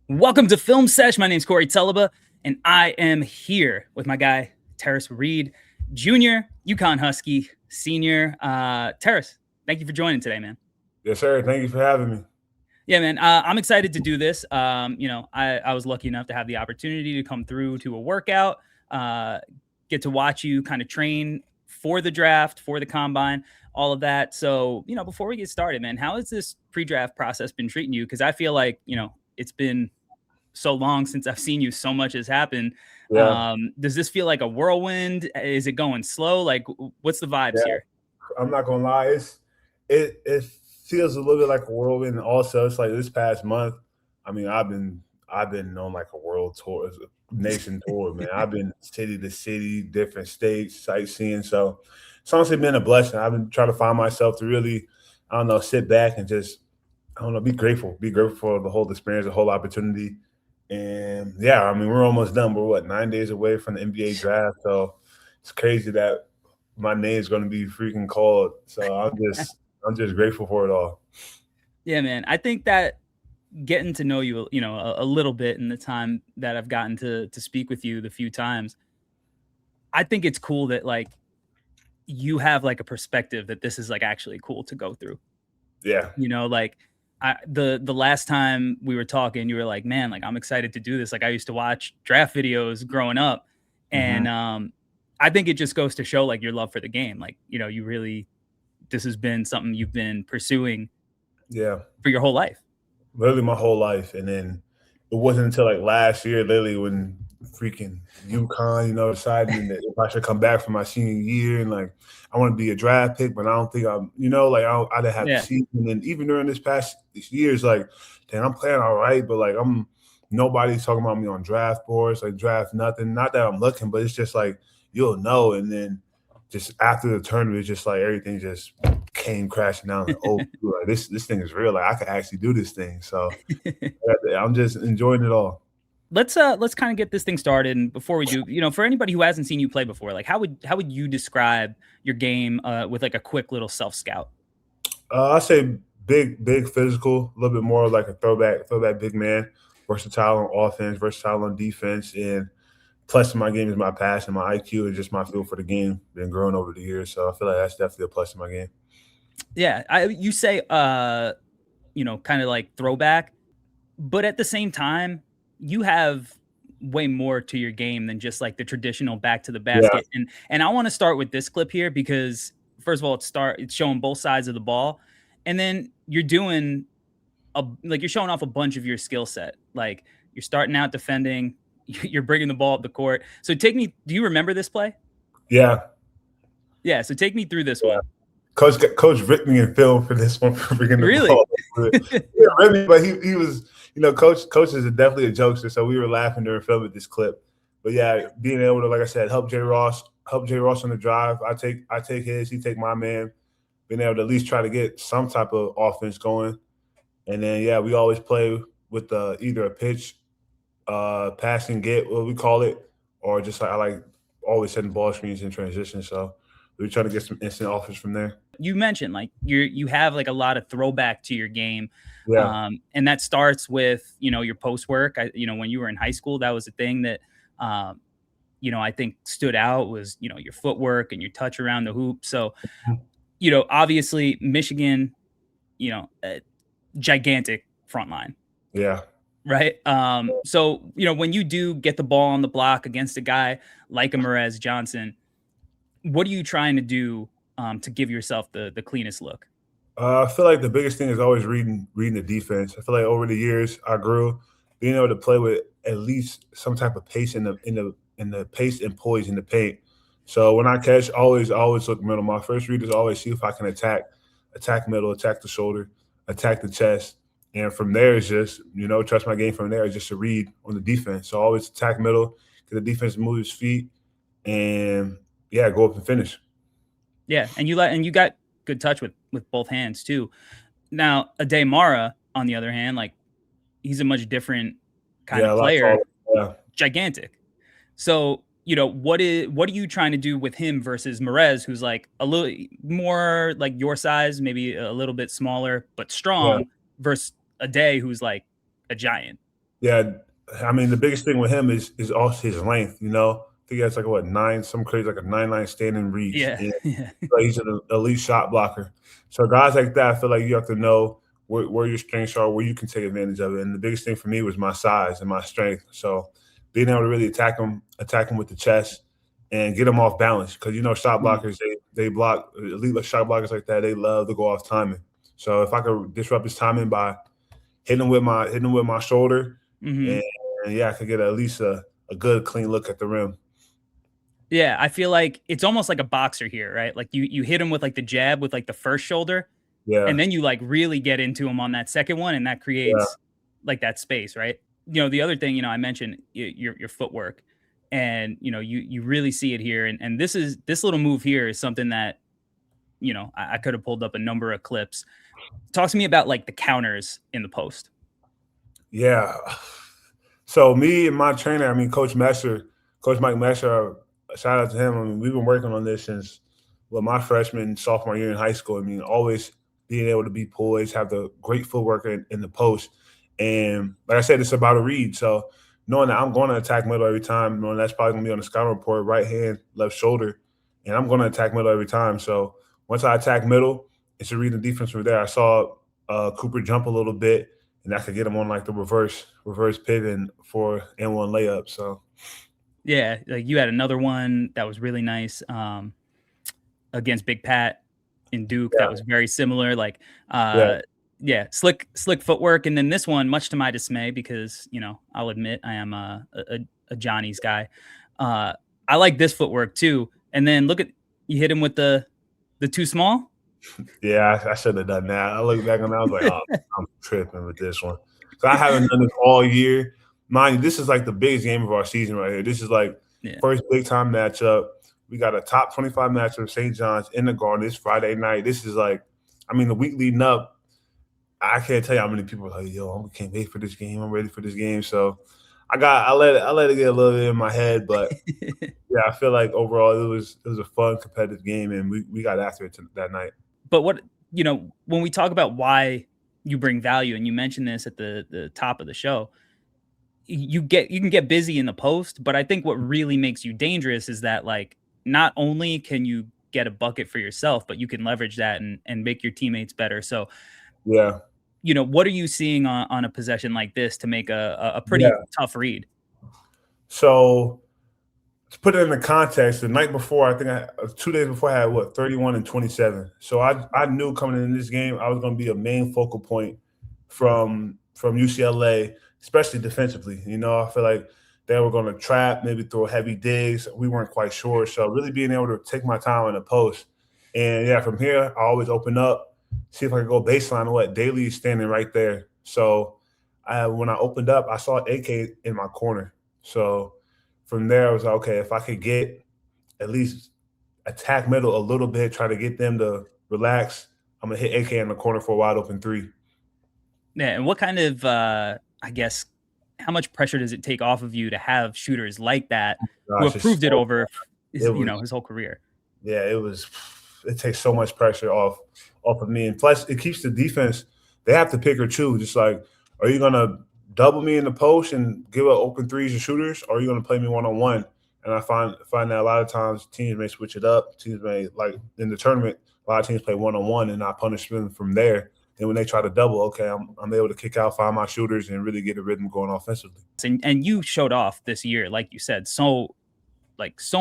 Welcome to Film Sesh. My name's Corey Tulaba, and I am here with my guy, Tarris Reed, Junior, Yukon Husky, Senior. Tarris, thank you for joining today, man. Yes, sir. Thank you for having me. Yeah, man. I'm excited to do this. I was lucky enough to have the opportunity to come through to a workout, uh, get to watch you kind of train for the draft, for the combine, all of that. So, before we get started, man, how has this pre-draft process been treating you? Because I feel like, it's been so long since I've seen you. So much has happened. Yeah, Does this feel like a whirlwind? Is it going slow? Like, what's the vibes yeah. here? I'm not gonna lie. It feels a little bit like a whirlwind. Also, it's like this past month. I mean, I've been on like a world tour, nation tour, man. I've been city to city, different states, sightseeing. So it's honestly been a blessing. I've been trying to find myself to really, I don't know, sit back and just, I don't know, be grateful for the whole experience, the whole opportunity. And yeah, I mean, we're almost done. We're what, 9 days away from the NBA draft. So it's crazy that my name is going to be freaking called. So I'm just grateful for it all. Yeah, man. I think that getting to know you, a little bit in the time that I've gotten to speak with you the few times, I think it's cool that like you have like a perspective that this is like actually cool to go through. Yeah. Like the last time we were talking, you were like, "Man, like I'm excited to do this." Like I used to watch draft videos growing up, Hmm. and I think it just goes to show like your love for the game. Like you really this has been something you've been pursuing Yeah. for your whole life. Literally my whole life. And then it wasn't until like last year, literally, when freaking UConn, decided that if I should come back for my senior year and like I want to be a draft pick, but I don't think I didn't have the Yeah, season. And then even during this years, like, damn, I'm playing all right, but like nobody's talking about me on draft boards, like draft nothing. Not that I'm looking, but it's just like you'll know. And then just after the tournament, it's just like everything just came crashing down. Like, oh, like, this thing is real. Like I could actually do this thing. So yeah, I'm just enjoying it all. let's kind of get this thing started. And before we do, for anybody who hasn't seen you play before, like how would you describe your game with like a quick little self scout? I say big physical, a little bit more like a throwback big man, versatile on offense, versatile on defense, and plus in my game is my passion, my IQ, and just my feel for the game. Been growing over the years, so I feel like that's definitely a plus in my game. Yeah, you say kind of like throwback, but at the same time, you have way more to your game than just like the traditional back to the Yeah, basket. And I want to start with this clip here because first of all, it's showing both sides of the ball, and then you're doing like you're showing off a bunch of your skill set. Like you're starting out defending, you're bringing the ball up the court. So take me. Do you remember this play? yeah, Yeah. So take me through this yeah. one. Coach ripped me in film for this one for bringing the Really? ball. Yeah, really, but he was, coach is definitely a jokester, so we were laughing during filming this clip. But yeah, being able to, like I said, help J Ross on the drive. I take his, he take my man. Being able to at least try to get some type of offense going, and then yeah, we always play with either a pitch, passing get what we call it, or just like I like always setting ball screens in transition. So we're trying to get some instant offense from there. You mentioned like you have like a lot of throwback to your game, Yeah. and that starts with your post work. When you were in high school, that was a thing that um, I think stood out was your footwork and your touch around the hoop. So obviously Michigan, a gigantic front line, Yeah. right? So when you do get the ball on the block against a guy like a Merez Johnson, what are you trying to do to give yourself the cleanest look? I feel like the biggest thing is always reading the defense. I feel like over the years I grew being able to play with at least some type of pace in the pace and poise in the paint. So when I catch, always look middle. My first read is always see if I can attack middle, attack the shoulder, attack the chest, and from there is just trust my game. From there is just to read on the defense. So always attack middle, get the defense to move his feet, and yeah, go up and finish. Yeah, and you got good touch with both hands too. Now, Ade Mara, on the other hand, like he's a much different kind Yeah, of a lot player, taller. Yeah. gigantic. So, what are you trying to do with him versus Merez, who's like a little more like your size, maybe a little bit smaller but Yeah. strong, versus Ade, who's like a giant. Yeah, I mean, the biggest thing with him is also his length. You know, I think he has like what nine, some crazy like a 9'9" standing reach, Yeah, and yeah, like he's an elite shot blocker. So guys like that, I feel like you have to know where your strengths are, where you can take advantage of it. And the biggest thing for me was my size and my strength. So being able to really attack him with the chest, and get him off balance. Because you know, shot Mhm. blockers they block elite shot blockers like that. They love to go off timing. So if I could disrupt his timing by hitting him with my shoulder, and, Mhm. yeah, I could get at least a good clean look at the rim. Yeah, I feel like it's almost like a boxer here, right? Like you hit him with like the jab with like the first shoulder, and Yeah, then you like really get into him on that second one, and that yeah, creates like that space, right? The other thing, I mentioned your footwork, and you really see it here, and this little move here is something that I could have pulled up a number of clips. Talk to me about like the counters in the post. yeah. So me and my trainer, I mean, Coach Mike Messer, shout out to him. I mean, we've been working on this since my freshman, sophomore year in high school. I mean, always being able to be poised, have the great footwork in the post, and like I said, it's about a read. So knowing that I'm going to attack middle every time, knowing that's probably going to be on the scouting report, right hand, left shoulder, and I'm going to attack middle every time. So once I attack middle, it's a read the defense from there. I saw Cooper jump a little bit, and I could get him on like the reverse pivot for and one layup. So Yeah, like you had another one that was really nice against Big Pat in Duke that yeah, was very similar. Like, yeah, yeah, slick footwork, and then this one, much to my dismay, because I'll admit I am a Johnny's guy. Uh, I like this footwork too. And then look at you hit him with the too small. yeah. I should have done that. I look back on that, I was like, oh, I'm tripping with this one. So I haven't done this all year. Mind you, this is like the biggest game of our season right here. This is like Yeah, first big time matchup. We got a top 25 matchup, St. John's in the Garden this Friday night. This is like, I mean, the week leading up, I can't tell you how many people are like, yo, I can't wait for this game. I'm ready for this game. So I let it get a little bit in my head, but yeah, I feel like overall it was a fun competitive game, and we got after it that night. but when we talk about why you bring value, and you mentioned this at the top of the show, you can get busy in the post, but I think what really makes you dangerous is that like not only can you get a bucket for yourself, but you can leverage that and make your teammates better. So, Yeah, what are you seeing on a possession like this to make a pretty yeah. tough read? So to put it in the context, the night before, I think 2 days before, I had what 31 and 27. So I knew coming in this game, I was going to be a main focal point from UCLA, especially defensively. You know, I feel like they were going to trap, maybe throw heavy digs. We weren't quite sure. So really being able to take my time in the post, and yeah, from here I always open up, see if I could go baseline. What Daly is standing right there. So when I opened up, I saw AK in my corner. So from there, I was like, okay, if I could get at least attack middle a little bit, try to get them to relax, I'm gonna hit AK in the corner for a wide open three. Yeah, and what kind of I guess how much pressure does it take off of you to have shooters like that who Gosh, have it's proved it so over it his was his whole career? yeah, it takes so much pressure off of me. And plus it keeps the defense, they have to pick or choose. Just like, are you gonna double me in the post and give up open threes and shooters, or are you gonna play me one on one? And I find that a lot of times teams may switch it up. Teams may like in the tournament, a lot of teams play one on one and I punish them from there. And when they try to double, okay, I'm able to kick out, find my shooters, and really get a rhythm going offensively. And you showed off this year, like you said, so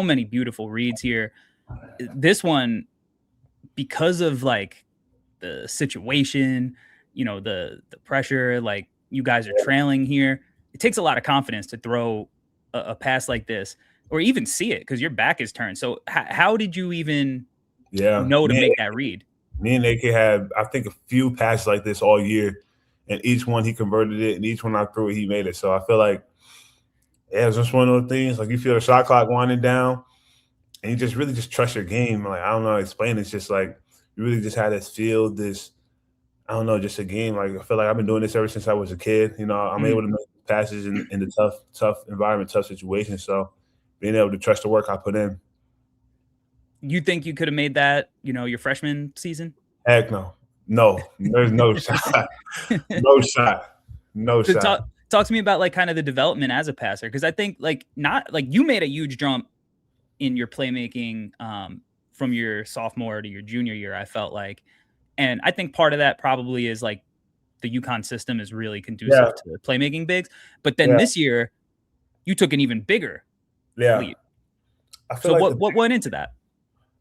many beautiful reads here. This one, because of like the situation, the pressure, like you guys are trailing here, it takes a lot of confidence to throw a pass like this or even see it because your back is turned. So how did you even Yeah, know to make that read? me and AK had, I think, a few passes like this all year, and each one he converted it, and each one I threw it, he made it. So I feel like, yeah, it's just one of those things. Like you feel the shot clock winding down, and you just really just trust your game. Like I don't know how to explain it. It's just like you really just had this feel, this I don't know, just a game. Like I feel like I've been doing this ever since I was a kid. You know, I'm able Mhm. to make passes in the tough environment, tough situations. So being able to trust the work I put in, You think you could have made that, your freshman season? heck no, no, there's no shot, no shot, no So talk shot. talk to me about like kind of the development as a passer, because I think like not like you made a huge jump in your playmaking from your sophomore to your junior year. I felt like, and I think part of that probably is like the UConn system is really Yeah, conducive to playmaking bigs. But then yeah, this year, you took an even bigger yeah. leap. I feel So like what went into that?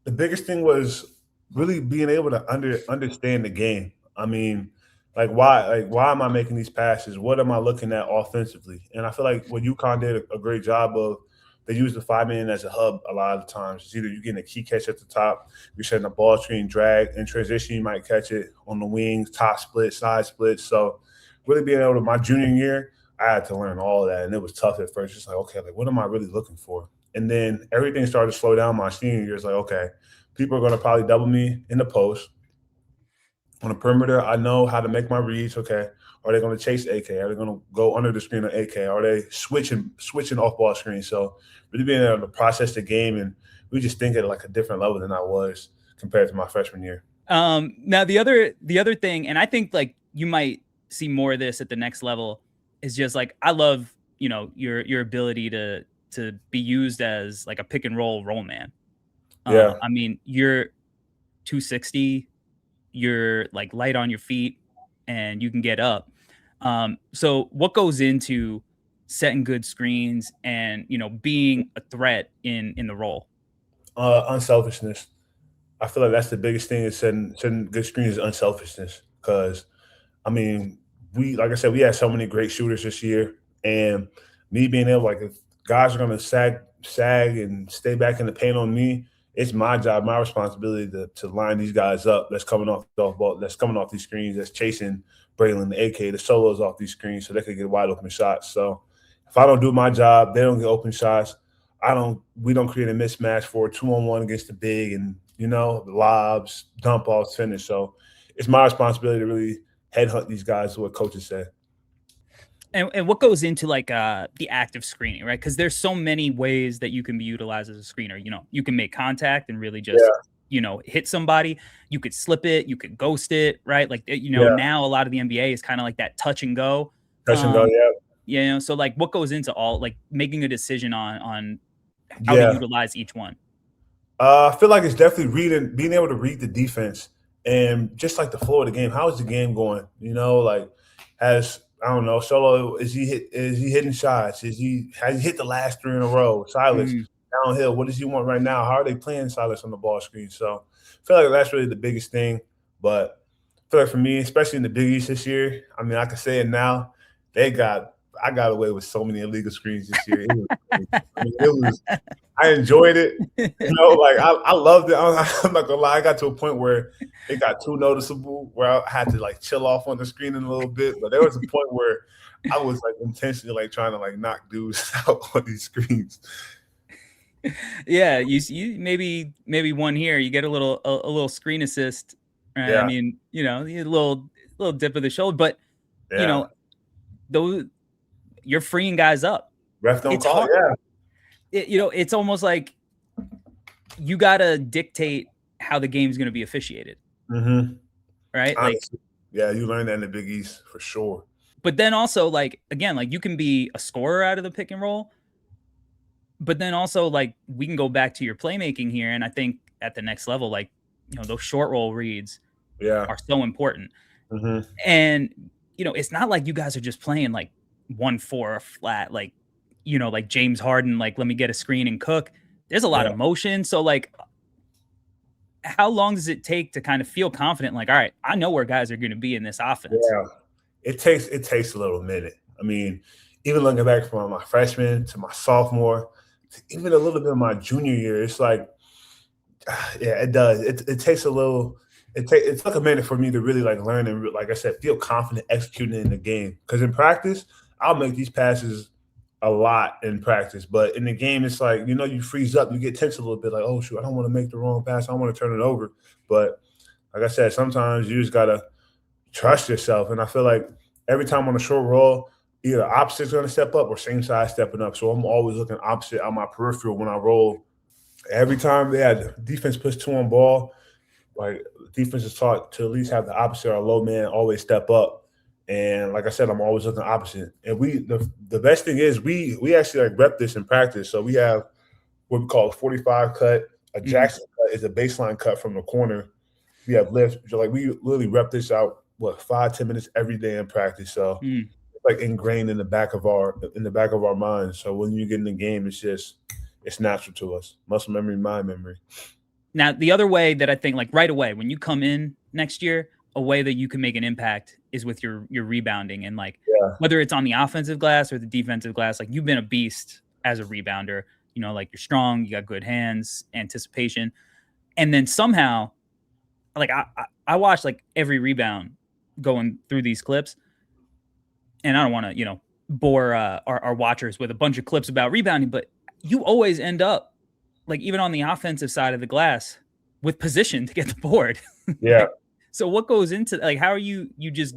the biggest thing was really being able to understand the game. I mean, why am I making these passes? What am I looking at offensively? And I feel like what UConn did a great job of, they use the 5-man as a hub a lot of the times. It's either you're getting a key catch at the top, you're setting a ball screen, drag, in transition, you might catch it on the wings, top split, side split. So really being able to, my junior year, I had to learn all of that. And it was tough at first. Just like, okay, like what am I really looking for? And then everything started to slow down my senior year. It's like, okay, people are going to probably double me in the post. On the perimeter, I know how to make my reads. Okay, are they going to chase AK? Are they going to go under the screen on AK? Are they switching off ball screen? So really being able to process the game, and we just think at like a different level than I was compared to my freshman year. Now the other thing, and I think like you might see more of this at the next level, is just like I love your ability to be used as like a pick and roll man. Yeah. I mean, you're 260, you're like light on your feet, and you can get up. So what goes into setting good screens and being a threat in the role? Unselfishness. I feel like that's the biggest thing is setting good screens is unselfishness. Because I mean, like I said, we had so many great shooters this year, and me being able, like, if guys are gonna sag and stay back in the paint on me, it's my job, my responsibility to line these guys up. That's coming off ball, that's coming off these screens, that's chasing Braylon, the AK, the solos off these screens, so they could get wide open shots. So if I don't do my job, they don't get open shots. We don't create a mismatch for a 2-on-1 against the big, and lobs, dump offs, finish. So it's my responsibility to really headhunt these guys, what coaches say. And what goes into like the active screening, right? Because there's so many ways that you can be utilized as a screener. You can make contact and really just hit somebody. You could slip it, you could ghost it, right? Like now a lot of the NBA is kind of like that touch and go. Touch and go, yeah. So like what goes into all like making a decision on how to utilize each one? I feel like it's definitely being able to read the defense and just like the flow of the game. How is the game going? Like I don't know, Solo, is he hitting shots? Has he hit the last 3 in a row? Silas downhill. What does he want right now? How are they playing Silas on the ball screen? So I feel like that's really the biggest thing. But I feel like for me, especially in the Big East this year, I mean, I can say it now. I got away with so many illegal screens this year. I enjoyed it. Like I loved it. I'm not gonna lie. I got to a point where it got too noticeable, where I had to like chill off on the screen in a little bit. But there was a point where I was like intentionally like trying to like knock dudes out on these screens. Yeah, you maybe one here. You get a little screen assist. Right? Yeah. I mean, a little dip of the shoulder, but those you're freeing guys up. Ref don't call it. Yeah. It's almost like you gotta dictate how the game's going to be officiated. Mm-hmm. Right? Honestly, you learn that in the Big East for sure. But then also, like, again, like you can be a scorer out of the pick and roll, but then also like we can go back to your playmaking here, and I think at the next level, like those short roll reads are so important. Mm-hmm. And it's not like you guys are just playing like 1-4 flat, like like James Harden, like let me get a screen and cook. There's a lot of motion. So like, how long does it take to kind of feel confident? Like, all right, I know where guys are going to be in this offense. Yeah, it takes a little minute. I mean, even looking back from my freshman to my sophomore, to even a little bit of my junior year, it's like, it does. It takes a little. It took a minute for me to really like learn and, like I said, feel confident executing in the game. Because in practice, I'll make these passes a lot in practice, but in the game, it's like you freeze up, you get tense a little bit, like, oh shoot, I don't want to make the wrong pass, I don't want to turn it over. But like I said, sometimes you just gotta trust yourself, and I feel like every time on a short roll, either opposite's gonna step up or same side stepping up. So I'm always looking opposite on my peripheral when I roll. Every time defense puts 2 on ball, like defense is taught to at least have the opposite or low man always step up. And like I said, I'm always looking opposite. And the best thing is we actually like rep this in practice. So we have what we call a 45 cut. A Hmm. Jackson cut is a baseline cut from the corner. We have lifts. So like we literally rep this out 5-10 minutes every day in practice. So Mm. it's like ingrained in the back of our minds. So when you get in the game, it's natural to us. Muscle memory, mind memory. Now, the other way that I think, like right away, when you come in next year, a way that you can make an impact is with your rebounding, and like Yeah. whether it's on the offensive glass or the defensive glass, like you've been a beast as a rebounder. Like you're strong, you got good hands, anticipation, and then somehow, like I watched like every rebound going through these clips, and I don't want to bore our watchers with a bunch of clips about rebounding, but you always end up like even on the offensive side of the glass with position to get the board. Yeah. Like, so what goes into like how are you just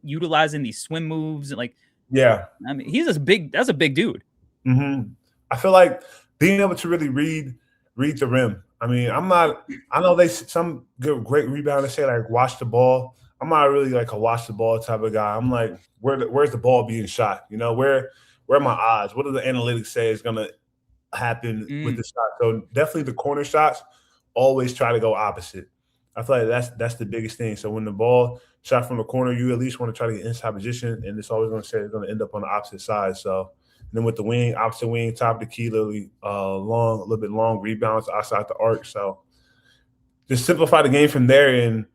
utilizing these swim moves? Like, Yeah. I mean, that's a big dude. I feel like being able to really read the rim. I mean, I'm not. I know some good great rebounders say like watch the ball. I'm not really like a watch the ball type of guy. I'm like, where's the ball being shot? Where are my odds? What do the analytics say is gonna happen with Mm, the shot? So definitely the corner shots. Always try to go opposite. I feel like that's the biggest thing. So when the ball shot from the corner, you at least want to try to get inside position, and it's always going to say it's going to end up on the opposite side. So then with the wing, opposite wing, top of the key, literally a little bit long rebounds outside the arc. So just simplify the game from there and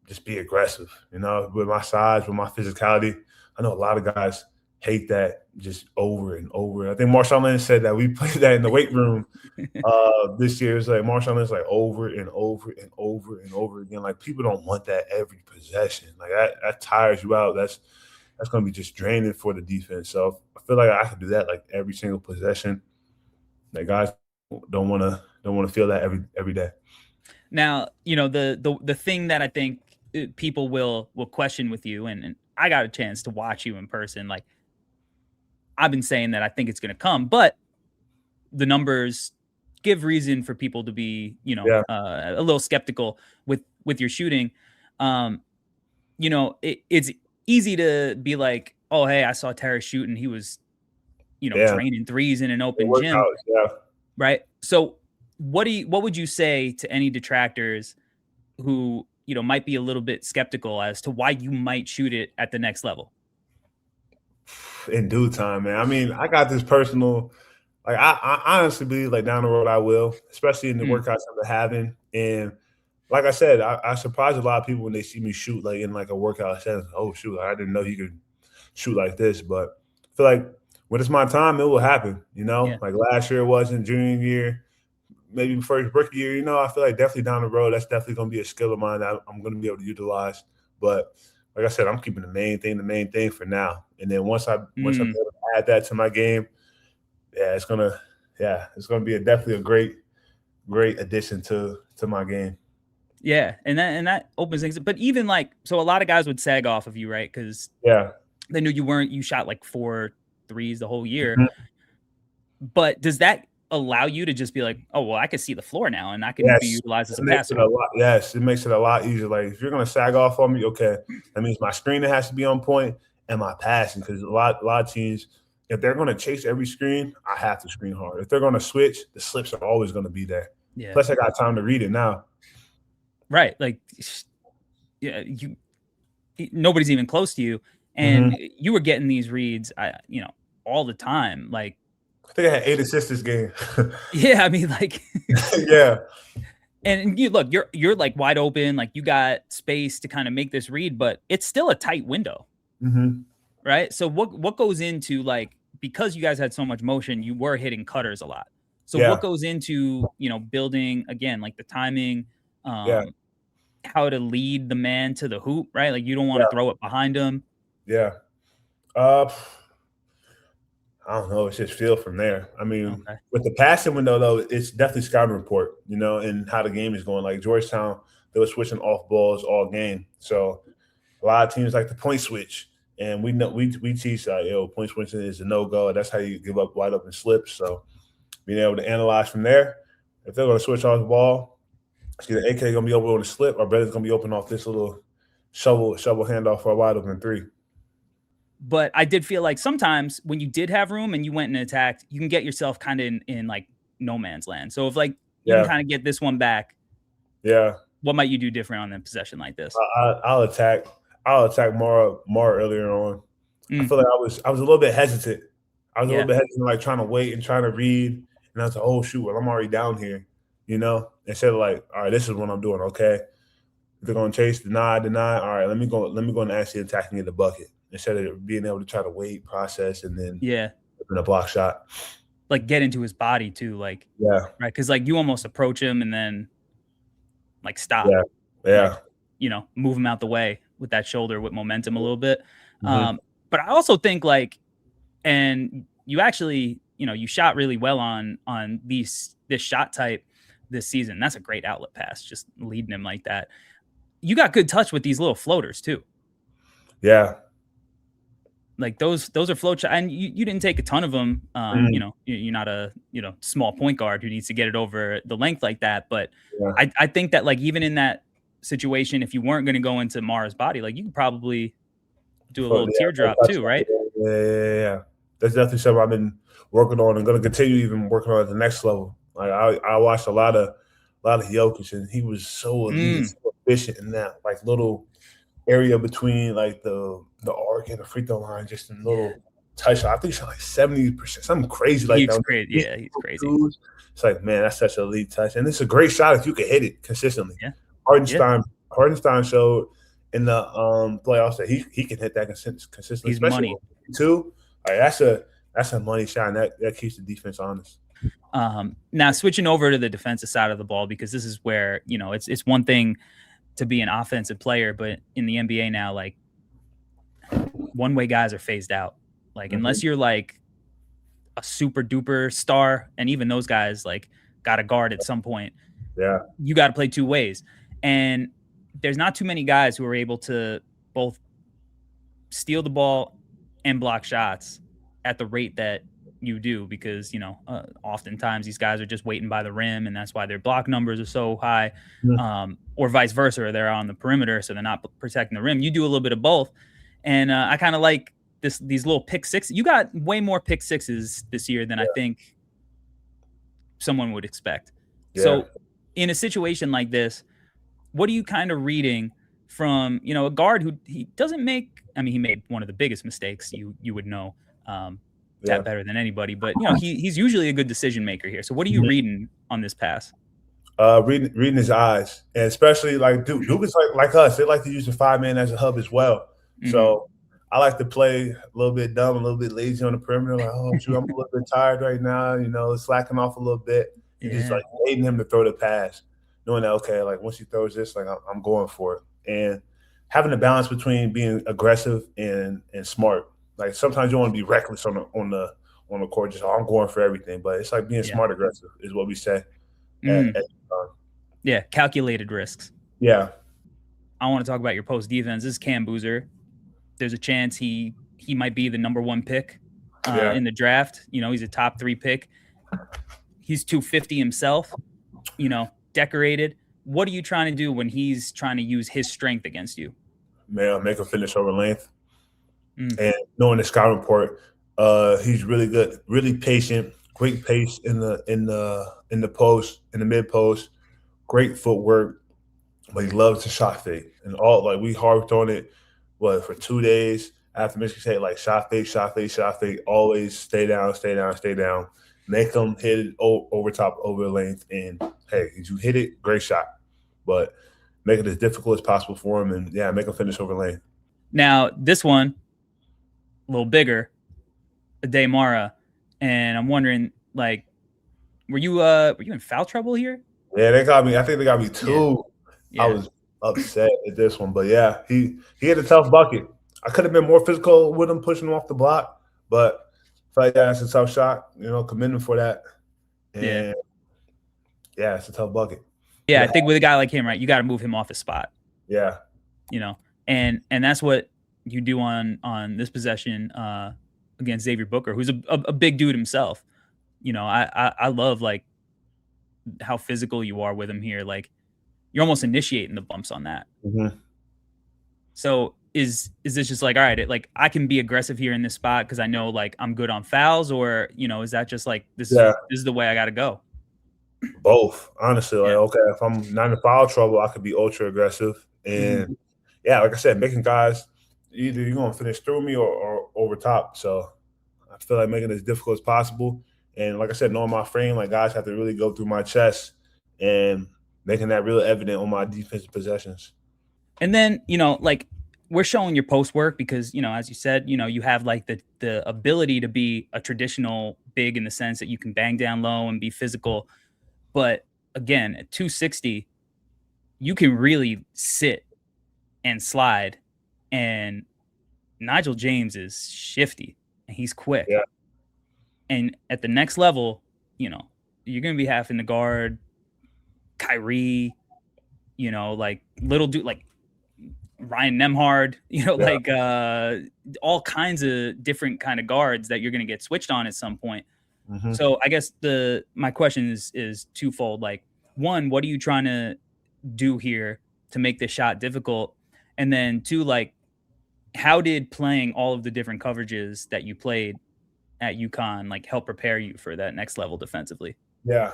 just be aggressive. With my size, with my physicality. I know a lot of guys hate that just over and over. I think Marshawn Lynch said that we played that in the weight room this year. It's like Marshawn Lynch like over and over and over and over again. Like people don't want that every possession. Like that tires you out. That's going to be just draining for the defense. So I feel like I could do that like every single possession. Like guys don't want to feel that every day. Now, the thing that I think people will question with you, and I got a chance to watch you in person. Like I've been saying that I think it's going to come, but the numbers give reason for people to be, Yeah, a little skeptical with your shooting. Um, it's easy to be like, oh, hey, I saw Tarris shoot and he was, yeah. draining threes in an It open worked gym, out. Yeah. right? So what would you say to any detractors who, might be a little bit skeptical as to why you might shoot it at the next level? In due time, man. I mean, I got this personal. Like I honestly believe, like down the road, I will, especially in the Mm, workouts I'm having. And like I said, I surprise a lot of people when they see me shoot like in like a workout setting. Oh shoot, I didn't know he could shoot like this. But I feel like when it's my time, it will happen. yeah. Like last year it wasn't, junior year, maybe first rookie year. I feel like definitely down the road, that's definitely going to be a skill of mine that I'm going to be able to utilize. But like I said, I'm keeping the main thing for now. And then once I'm able Mm, to add that to my game, it's gonna be definitely a great addition to my game. yeah. And that opens things. But even like, so a lot of guys would sag off of you, right? Because Yeah. they knew you shot like 4 threes the whole year. Mhm. But does that allow you to just be like, oh, well, I can see the floor now and I can be Yes. utilized as It a makes it passer? a lot. Yes, it makes it a lot easier. Like if you're gonna sag off on me, okay, that means my screening has to be on point and my passing because a lot of teams, if they're gonna chase every screen, I have to screen hard. If they're gonna switch, the slips are always gonna be there. Yeah. Plus, I got time to read it now. Right. Like, yeah, nobody's even close to you. And Hmm. you were getting these reads, all the time. Like, I think I had 8 assists this game. yeah, I mean, like, Yeah. and you look, you're like wide open, like you got space to kind of make this read, but it's still a tight window, Hmm. right? So what goes into like because you guys had so much motion, you were hitting cutters a lot. So what Yeah. goes into building again like the timing, Yeah. um, how to lead the man to the hoop, right? Like you don't want to Yeah. throw it behind him. Yeah. Uh, I don't know. It's just feel from there. I mean, Okay. with the passing window though, it's definitely scouting report, and how the game is going. Like Georgetown, they were switching off balls all game, so a lot of teams like the point switch, and we know we teach point switching is a no go. That's how you give up wide open slips. So being able to analyze from there, if they're going to switch off the ball, it's either AK going to be open on the slip, or Brennan's going to be open off this little shovel handoff for a wide open three. But I did feel like sometimes when you did have room and you went and attacked, you can get yourself kind of in like no man's land. So if like you can Yeah, kind of get this one back, yeah. what might you do different on a possession like this? I'll attack. I'll attack more earlier on. I Mm, feel like I was a little bit hesitant. I was a little yeah, bit hesitant, like trying to wait and trying to read. And I was like, oh shoot, well, I'm already down here, Instead of like, all right, this is what I'm doing. Okay. They're gonna chase, deny. All right, let me go and actually attacking in the bucket instead of being able to try to wait, process, and then yeah. in a block shot. Like get into his body too, like Yeah, right, because like you almost approach him and then like stop, yeah, like yeah. move him out the way with that shoulder with momentum a little bit. Hmm. But I also think like, and you actually you shot really well on this shot type this season. That's a great outlet pass, just leading him like that. You got good touch with these little floaters too. Yeah. Like those are float and you didn't take a ton of them. Mhm. You're not a small point guard who needs to get it over the length like that. But Yeah. I think that like even in that situation, if you weren't going to go into Mara's body, like you could probably do a For little teardrop too, right? yeah. That's definitely something I've been working on and going to continue even working on at the next level. Like I watched a lot of Jokic, and he was so elite and Mm, so efficient in that like little area between like the arc and the free throw line, just in yeah, little touch. I think it's like 70%, something crazy like he's that. crazy. Yeah, he's crazy. It's like, man, that's such an elite touch, and it's a great shot if you can hit it consistently. Yeah, yeah, Hardenstein, Hardenstein showed in the playoffs that he can hit that consistently, he's especially money. with two. Like, that's a money shot, and that keeps the defense honest. Now switching over to the defensive side of the ball, because this is where it's one thing to be an offensive player, but in the NBA now, like one way guys are phased out. Like Hmm. unless you're like a super duper star, and even those guys like got a guard at some point, Yeah, you got to play two ways. And there's not too many guys who are able to both steal the ball and block shots at the rate that you do, because oftentimes these guys are just waiting by the rim, and that's why their block numbers are so high, mhm. or vice versa, or they're on the perimeter so they're not protecting the rim. You do a little bit of both, and I kind of like these little pick six. You got way more pick sixes this year than I think someone would expect. Yeah, So in a situation like this, what are you kind of reading from a guard who he doesn't make? I mean, he made one of the biggest mistakes you would know yeah. that better than anybody, but he's usually a good decision maker here. So what are you Mhm. reading on this pass? Reading his eyes, and especially like Duke is like us. They like to use the 5 man as a hub as well. Hmm. So I like to play a little bit dumb, a little bit lazy on the perimeter. Like, oh shoot, I'm a little bit tired right now. Slacking off a little bit, and just Yeah, like waiting him to throw the pass, knowing that okay, like once he throws this, like I'm going for it, and having a balance between being aggressive and smart. Like sometimes you want to be reckless on the court, just I'm going for everything, but it's like being yeah, smart aggressive is what we say mm, at yeah. Calculated risks. yeah. I want to talk about your post defense. This is Cam Boozer. There's a chance he might be the number one pick Yeah, in the draft. He's a top 3 pick. He's 250 himself. Decorated. What are you trying to do when he's trying to use his strength against you? man, make a finish over length. Mm, And knowing the scouting report, he's really good, really patient, great pace in the post, in the mid post, great footwork, but he loves to shot fake. And all like we harped on it, for 2 days after Michigan State, like shot fake, shot fake, shot fake, always stay down, stay down, stay down. Make them hit it over top, over the length, and hey, if you hit it, great shot. But make it as difficult as possible for him, and yeah, make him finish over lane. Now, this one, a little bigger, a Daymara, and I'm wondering, like, were you in foul trouble here? Yeah, they got me. I think they got me Yeah, two. I yeah, was upset at this one, but yeah, he had a tough bucket. I could have been more physical with him, pushing him off the block, but I feel like yeah, it's a tough shot. Commend him for that. yeah, And yeah, it's a tough bucket. yeah. I think with a guy like him, right, you got to move him off his spot, Yeah, you know, and that's what you do on this possession against Xavier Booker, who's a big dude himself. I love like how physical you are with him here. Like you're almost initiating the bumps on that. hmm So is this just like, all right, like I can be aggressive here in this spot because I know like I'm good on fouls, or is that just like Yeah, this is the way I got to go? both. Honestly, like Yeah. okay, if I'm not in foul trouble, I could be ultra aggressive, Hmm. and yeah, like I said, making guys either you're gonna finish through me or over top. So I feel like making it as difficult as possible. And like I said, knowing my frame, like guys have to really go through my chest and making that real evident on my defensive possessions. And then, like we're showing your post work because, as you said, you have like the ability to be a traditional big in the sense that you can bang down low and be physical. But again, at 260, you can really sit and slide. And Nigel James is shifty and he's quick. Yeah. And at the next level, you're gonna be having to guard Kyrie, like little dude like Ryan Nemhard, Yeah. like all kinds of different kind of guards that you're gonna get switched on at some point. Hmm. So I guess my question is twofold. Like, one, what are you trying to do here to make this shot difficult? And then two, like, how did playing all of the different coverages that you played at UConn like help prepare you for that next level defensively? Yeah.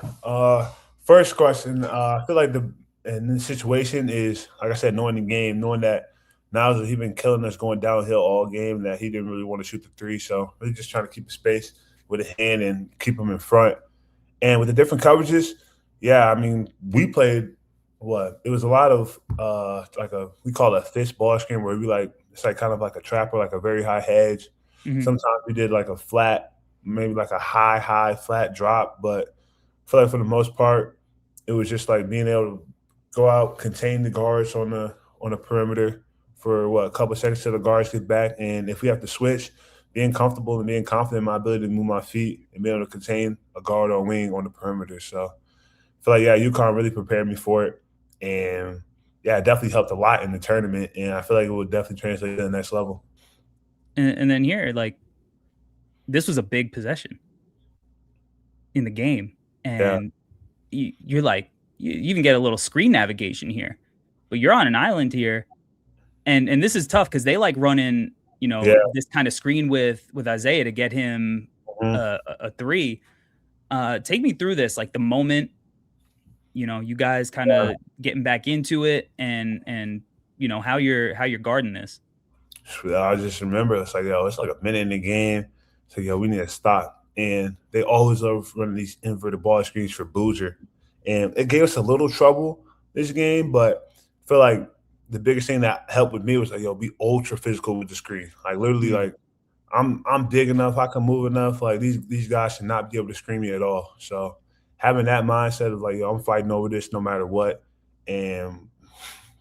First question. I feel like the in this situation is like I said, knowing the game, knowing that Niles he been killing us going downhill all game, that he didn't really want to shoot the three, so really just trying to keep the space with a hand and keep him in front. And with the different coverages, yeah, I mean, we played what? It was a lot of like we call it a fish ball screen where we like it's like kind of like a trapper, like a very high hedge. Hmm. Sometimes we did like a flat, maybe like a high flat drop, but I feel like for the most part, it was just like being able to go out, contain the guards on the perimeter for what a couple seconds till the guards get back, and if we have to switch, being comfortable and being confident in my ability to move my feet and be able to contain a guard or wing on the perimeter. So I feel like yeah, UConn really prepared me for it, and yeah, it definitely helped a lot in the tournament, and I feel like it will definitely translate to the next level. And then here, like, this was a big possession in the game, Yeah, and you're like, you even get a little screen navigation here, but you're on an island here, and this is tough because they like run in, yeah, this kind of screen with Isaiah to get him mhm, a three. Take me through this, like the moment, you guys kind yeah. of getting back into it, and how you're guarding this. I just remember it's like, yo, it's like a minute in the game. So, yo, we need to stop. And they always love running these inverted ball screens for Boozer. And it gave us a little trouble this game, but I feel like the biggest thing that helped with me was like, yo, be ultra physical with the screen. Like literally, Mm, like I'm big enough, I can move enough. Like these guys should not be able to screen me at all. So having that mindset of like, yo, I'm fighting over this no matter what. And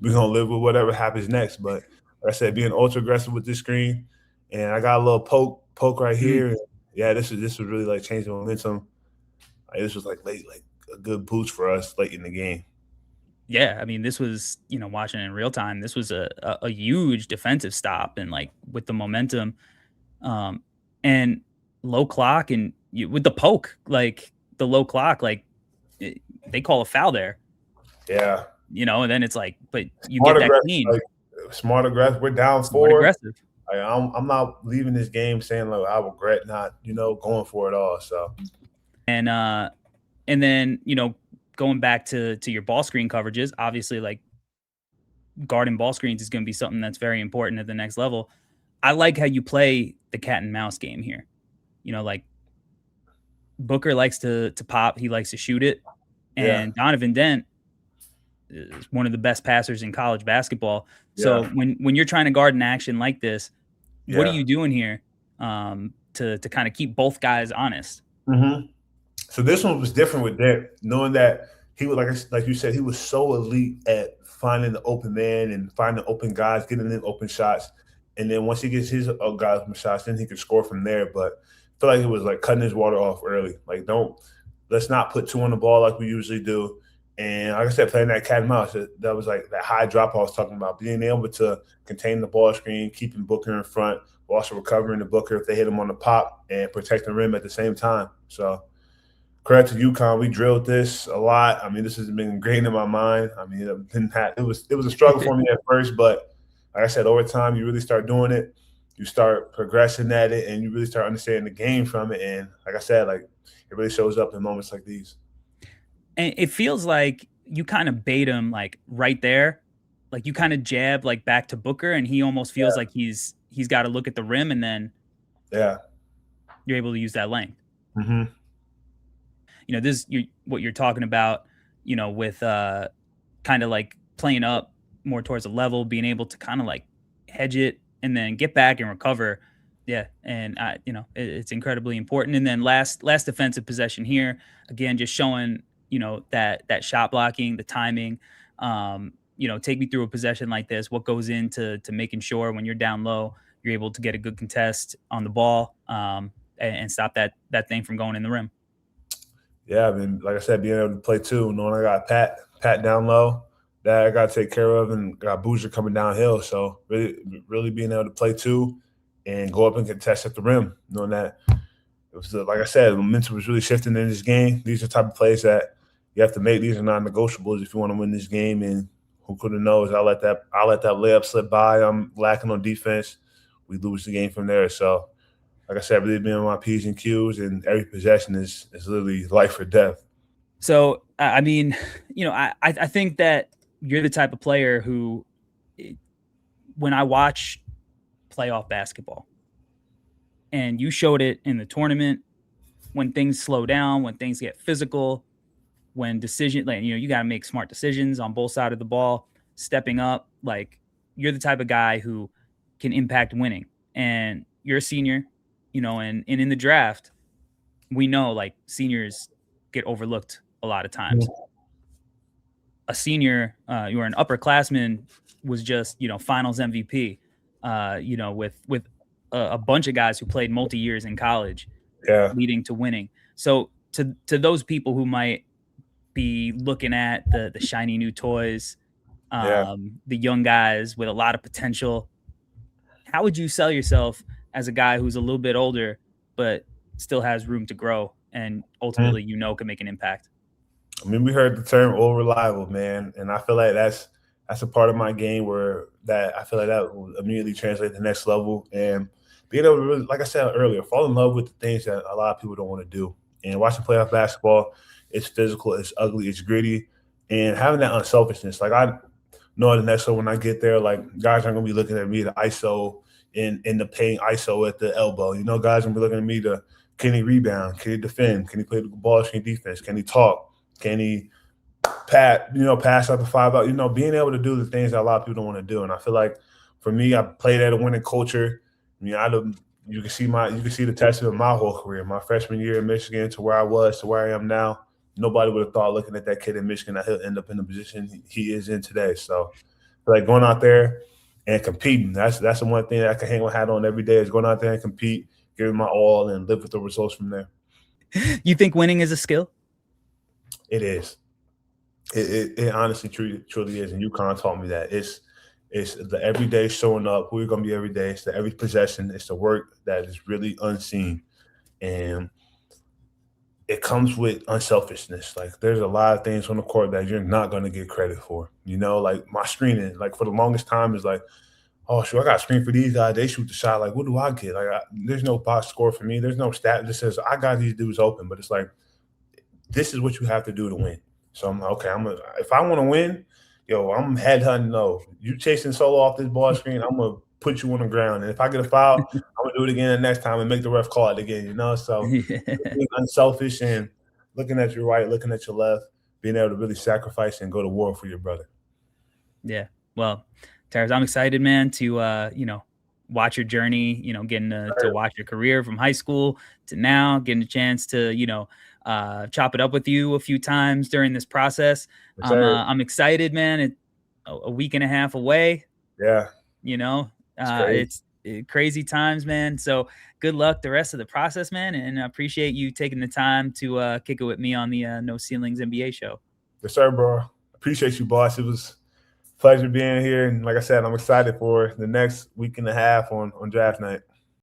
we're gonna live with whatever happens next. But like I said, being ultra aggressive with this screen, and I got a little poke right mm. here. Yeah, this was really like changing momentum. Like, this was like late, like a good boost for us late in the game. Yeah, I mean, this was, watching in real time. This was a huge defensive stop, and like with the momentum, um, and low clock, and with the poke, like the low clock, like they call a foul there, Yeah, and then it's like, but you smart get that aggressive, clean, like smart aggressive. We're down smart four. aggressive, Like, I'm not leaving this game saying like I regret not going for it all. So and and then going back to your ball screen coverages, obviously, like guarding ball screens is going to be something that's very important at the next level. I like how you play the cat and mouse game here. Like Booker likes to pop, he likes to shoot it, yeah, and Donovan Dent is one of the best passers in college basketball. So yeah, when you're trying to guard an action like this, what are yeah. you doing here to kind of keep both guys honest? Hmm. So this one was different with Dent, knowing that he was like you said, he was so elite at finding the open man and finding open guys, getting in open shots, and then once he gets his guys open shots, then he could score from there. But I feel like it was like cutting his water off early. Like, let's not put two on the ball like we usually do. And like I said, playing that cat and mouse, that was like that high drop I was talking about, being able to contain the ball screen, keeping Booker in front, also recovering the Booker if they hit him on the pop and protect the rim at the same time. So credit to UConn. We drilled this a lot. I mean, this has been ingrained in my mind. I mean, it was a struggle for me at first, but like I said, over time, you really start doing it. You start progressing at it, and you really start understanding the game from it. And like I said, like it really shows up in moments like these. And it feels like you kind of bait him like right there. Like you kind of jab like back to Booker and he almost feels like he's got to look at the rim and then Yeah. you're able to use that length. Mm-hmm. You know, what you're talking about, you know, with kind of like playing up more towards the level, being able to kind of like hedge it and then get back and recover. Yeah, and you know, it's incredibly important. And then last defensive possession here, again, just showing, you know, that shot blocking, the timing. You know, take me through a possession like this. What goes into making sure when you're down low, you're able to get a good contest on the ball, and stop that thing from going in the rim. Yeah, I mean, like I said, being able to play two, knowing I got Pat down low, that I got to take care of, and got Boozer coming downhill. So really being able to play two and go up and contest at the rim, knowing that it was like I said, the momentum was really shifting in this game. These are the type of plays that you have to make. These are non-negotiables if you want to win this game. And who could have knows? I let that layup slip by. I'm lacking on defense. We lose the game from there. So like I said, really being on my P's and Q's, and every possession is literally life or death. So I mean, you know, I think that you're the type of player who, when I watch playoff basketball, and you showed it in the tournament, when things slow down, when things get physical, when like, you know, you got to make smart decisions on both sides of the ball, stepping up. Like you're the type of guy who can impact winning, and you're a senior, you know, and in the draft, we know like seniors get overlooked a lot of times. A senior, you were an upperclassman, was just, you know, finals MVP, you know, with a bunch of guys who played multi years in college, Yeah, leading to winning. So to those people who might be looking at the shiny new toys, yeah. the young guys with a lot of potential, how would you sell yourself as a guy who's a little bit older but still has room to grow and ultimately, you know, can make an impact? I mean, we heard the term "all reliable," man, and I feel like that's a part of my game where that I feel like that will immediately translate to the next level, and being able to really, like I said earlier, fall in love with the things that a lot of people don't want to do. And watching playoff basketball, it's physical, it's ugly, it's gritty, and having that unselfishness. Like I know the next level when I get there, like guys aren't gonna be looking at me to ISO in the paint, ISO at the elbow. You know, guys are gonna be looking at me to, can he rebound, can he defend, can he play the ball screen defense, can he talk. Can he pass up a 5 out? You know, being able to do the things that a lot of people don't want to do. And I feel like for me, I played at a winning culture. I mean, you can see the testament of my whole career. My freshman year in Michigan to where I was to where I am now. Nobody would have thought looking at that kid in Michigan that he'll end up in the position he is in today. So like going out there and competing, that's the one thing that I can hang my hat on every day is going out there and compete, giving my all, and live with the results from there. You think winning is a skill? It is. It honestly truly is, and UConn taught me that it's the everyday showing up, who you're gonna be every day. It's the every possession. It's the work that is really unseen, and it comes with unselfishness. Like there's a lot of things on the court that you're not gonna get credit for. You know, like my screening, like for the longest time is like, oh, sure, I got screen for these guys. They shoot the shot. Like, what do I get? Like, there's no box score for me. There's no stat that says I got these dudes open. But it's like, this is what you have to do to win. So I'm like, okay, if I want to win, yo, I'm headhunting. No, you chasing solo off this ball screen, I'm gonna put you on the ground. And if I get a foul, I'm gonna do it again the next time and make the ref call it again. You know, so being unselfish and looking at your right, looking at your left, being able to really sacrifice and go to war for your brother. Yeah. Well, Tarris, I'm excited, man, to you know, watch your journey, you know, getting to watch your career from high school to now, getting a chance to, you know, chop it up with you a few times during this process. I'm excited, man. It's a week and a half away. Yeah. You know, it's crazy times, man. So good luck the rest of the process, man. And I appreciate you taking the time to kick it with me on the No Ceilings NBA show. Yes, sir, bro. Appreciate you, boss. It was a pleasure being here. And like I said, I'm excited for the next week and a half on draft night.